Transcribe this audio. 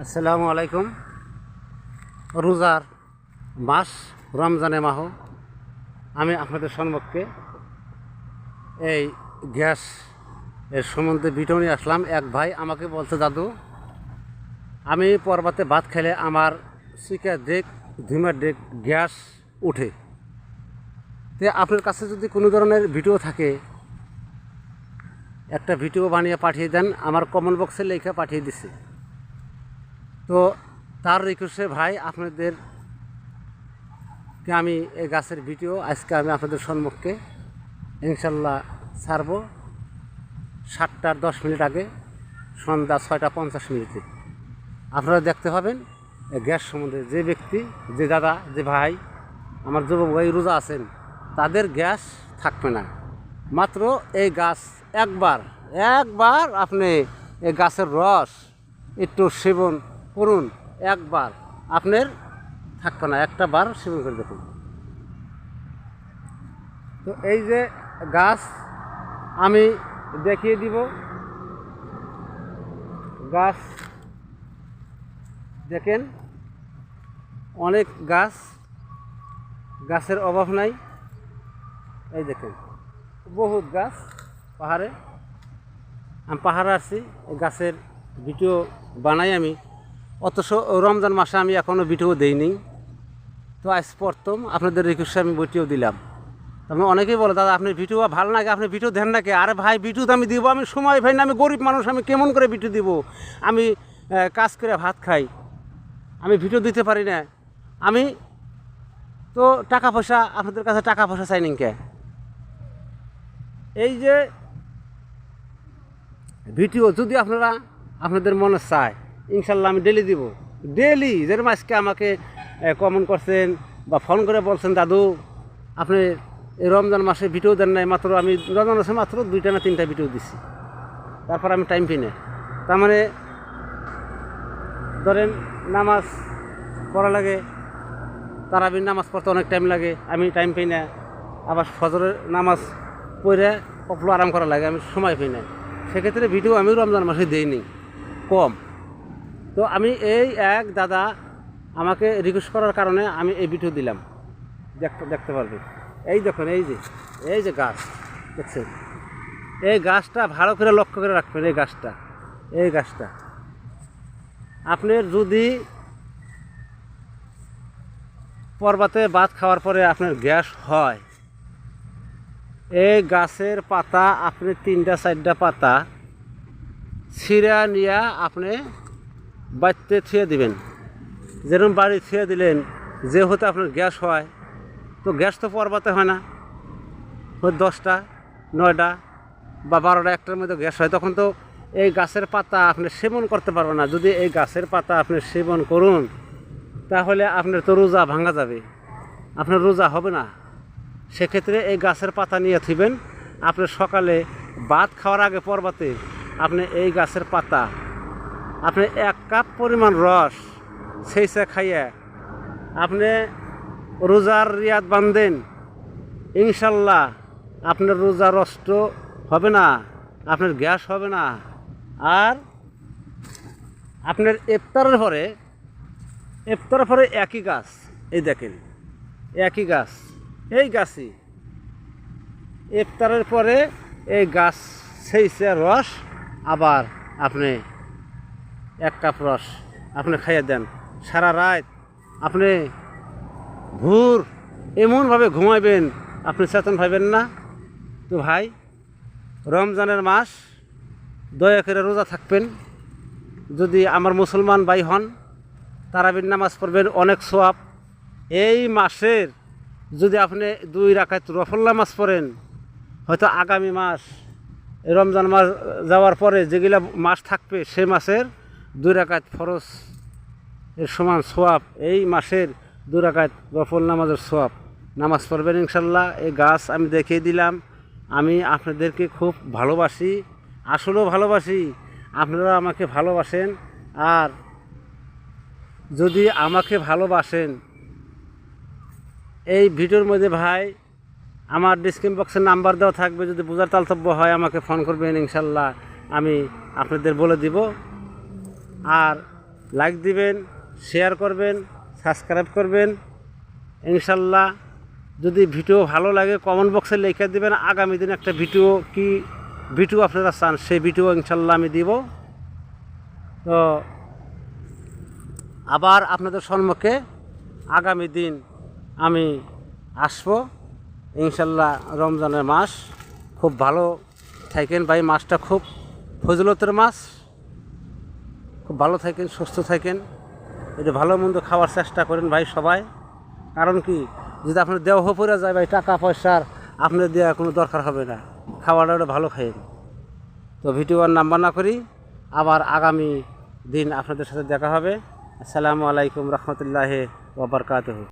আসসালামু আলাইকুম। রোজার মাস রমজানে মাহ আমি আপনাদের সম্মুখে এই গ্যাস এর সম্বন্ধে ভিডিও নিয়ে আসলাম। এক ভাই আমাকে বলছে, দাদু আমি পর্বতে ভাত খেলে আমার শিকার ডেক ধুমার ডেক গ্যাস উঠে। তো আপনার কাছে যদি কোনো ধরনের ভিডিও থাকে একটা ভিডিও বানিয়ে পাঠিয়ে দেন। আমার কমেন্ট বক্সে লেখা পাঠিয়ে দিছে। তো তার রিকোয়েস্টে ভাই আপনাদেরকে আমি এই গাছের ভিডিও আজকে আমি আপনাদের সম্মুখে ইনশাল্লাহ ছাড়ব 7:10 আগে, সন্ধ্যা 6:50 আপনারা দেখতে পাবেন এই গ্যাস সম্বন্ধে। যে ব্যক্তি, যে দাদা, যে ভাই আমার যুবক ভাই রোজা আছেন তাদের গ্যাস থাকবে না। মাত্র এই গাছ একবার আপনি এই গাছের রস একটু সেবন করুন, একবার আপনার থাকবে না। একটা বার সেবন করে দেখুন। তো এই যে গাছ আমি দেখিয়ে দিব, গাছ দেখেন অনেক গাছের অভাব নাই। এই দেখেন বহুত গাছ পাহাড়ে। আমি পাহাড়ে আসছি, এই গাছের ভিডিও বানাই আমি। অথচ রমজান মাসে আমি এখনও ভিডিও দেইনি। তো আজ প্রথম আপনাদের রিকোয়েস্টে আমি ভিডিও দিলাম। তবে অনেকেই বলে, দাদা আপনি ভিডিও ভালো লাগে, আপনি ভিডিও দেন নাকি? আরে ভাই, ভিডিও তো আমি দিব, আমি সময় ভাই না, আমি গরিব মানুষ, আমি কেমন করে ভিডিও দিব? আমি কাজ করে ভাত খাই, আমি ভিডিও দিতে পারি না। আমি তো টাকা পয়সা, আপনাদের কাছে টাকা পয়সা চাই নিকে। এই যে ভিডিও যদি আপনাদের মনে চায়, ইনশাল্লাহ আমি ডেলি দিব। ডেলি যেরকম আজকে আমাকে কমেন্ট করছেন বা ফোন করে বলছেন, দাদু আপনি এই রমজান মাসে ভিডিও দেন নাই। মাত্র আমি রমজান মাসে মাত্র 2টা না 3টা ভিডিও দিছি, তারপর আমি টাইম পাই না। তার মানে ধরেন নামাজ পড়া লাগে, তারাবির নামাজ পড়তে অনেক টাইম লাগে, আমি টাইম পাই না। আবার ফজরের নামাজ পড়ে কপলো আরাম করা লাগে, আমি সময় পাই না। সেক্ষেত্রে ভিডিও আমি রমজান মাসে দিইনি, কম। তো আমি এই এক দাদা আমাকে রিকোয়েস্ট করার কারণে আমি এই ভিডিও দিলাম। দেখতে পারবেন, এই দেখুন, এই যে গাছ দেখছেন, এই গাছটা ভালো করে লক্ষ্য করে রাখবেন। এই গাছটা আপনার যদি পর্বতে ভাত খাওয়ার পরে আপনার গ্যাস হয়, এই গাছের পাতা আপনি 3টা 4টা পাতা ছিঁড়া নিয়ে আপনি বাড়িতে থুয়ে দিবেন। যেরকম বাড়ি থুয়ে দিলেন, যেহেতু আপনার গ্যাস হয়, তো গ্যাস তো পর্বতে হয় না, 10টা 9টা বা 12টা 1টার মধ্যে গ্যাস হয়। তখন তো এই গাছের পাতা আপনি সেবন করতে পারবেন না। যদি এই গাছের পাতা আপনি সেবন করুন, তাহলে আপনার তো রোজা ভাঙা যাবে, আপনার রোজা হবে না। সেক্ষেত্রে এই গাছের পাতা নিয়ে থুবেন। আপনি সকালে ভাত খাওয়ার আগে পর্বতে আপনি এই গাছের পাতা আপনি 1 কাপ পরিমাণ রস সেইসা খাইয়ে আপনি রোজার রিয়াদ বাঁধেন, ইনশাল্লাহ আপনার রোজা নষ্ট হবে না, আপনার গ্যাস হবে না। আর আপনার ইফতারের পরে একই গাছ, এই দেখেন একই গাছ, এই গাছই ইফতারের পরে এই গাছ সেইসে রস আবার আপনি 1 কাপ রস আপনি খাইয়ে দেন। সারা রাত আপনি ভোর এমনভাবে ঘুমাইবেন, আপনি চেতন পাইবেন না। তো ভাই, রমজানের মাস দয়া করে রোজা থাকবেন। যদি আমার মুসলমান ভাই হন, তারাবির নামাজ পড়বেন, অনেক সওয়াব। এই মাসের যদি আপনি 2 রাকাত নফল নামাজ পড়েন, হয়তো আগামী মাস রমজান মাস যাওয়ার পরে যেগুলা মাস থাকবে, সেই মাসের 2 রাকাত ফরজ এর সমান সওয়াব। এই মাসের 2 রাকাত নফল নামাজের সওয়াব নামাজ পড়বেন ইনশাল্লাহ। এই গাছ আমি দেখিয়ে দিলাম। আমি আপনাদেরকে খুব ভালোবাসি, আসলেও ভালোবাসি। আপনারা আমাকে ভালোবাসেন। আর যদি আমাকে ভালোবাসেন, এই ভিডিওর মধ্যে ভাই আমার ডিসক্রিপশন বক্সের নাম্বার দেওয়া থাকবে। যদি বোঝার তালতব্য হয় আমাকে ফোন করবেন, ইনশাল্লাহ আমি আপনাদের বলে দিব। আর লাইক দিবেন, শেয়ার করবেন, সাবস্ক্রাইব করবেন। ইনশাল্লাহ যদি ভিডিও ভালো লাগে কমেন্ট বক্সে লিখে দিবেন আগামী দিন একটা ভিডিও আপনারা চান সেই ভিডিও ইনশাল্লাহ আমি দিব। তো আবার আপনাদের সম্মুখে আগামী দিন আমি আসবো ইনশাল্লাহ। রমজানের মাস খুব ভালো থাকেন ভাই, মাছটা খুব ফজিলতের মাছ, খুব ভালো থাকেন, সুস্থ থাকেন, এটা ভালো মন্দ খাওয়ার চেষ্টা করেন ভাই সবাই। কারণ কি যদি আপনার দেহ পড়ে যায় ভাই, টাকা পয়সার আপনার দেওয়া কোনো দরকার হবে না, খাওয়াটা ওটা ভালো খাইন। তো ভিডিও আর নাম্বার না করি, আবার আগামী দিন আপনাদের সাথে দেখা হবে। আসসালামু আলাইকুম রহমতুল্লাহি ওয়া বারাকাতুহু।